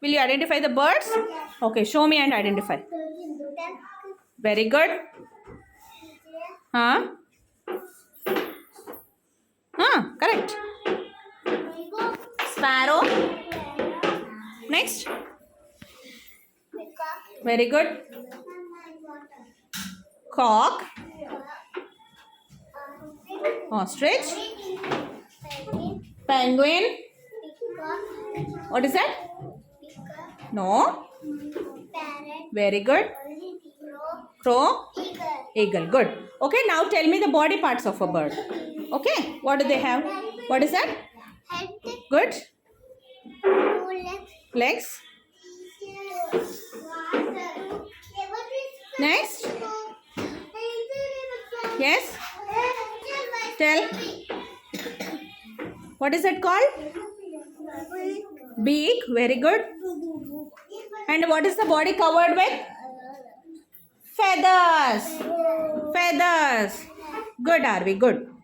Will you identify the birds? Okay, show me and identify. Very good. Huh? Correct. Sparrow. Next. Very good. Cock. Ostrich. Penguin. What is that? No. Very good. Crow. Eagle. Good. Okay, now tell me the body parts of a bird. Okay, what do they have? What is that? Head, Good. 2 legs, Legs. Next. Yes. Tell. What is that called? Beak. Very good. And what is the body covered with? Feathers. Feathers. Good, Arvi. Good.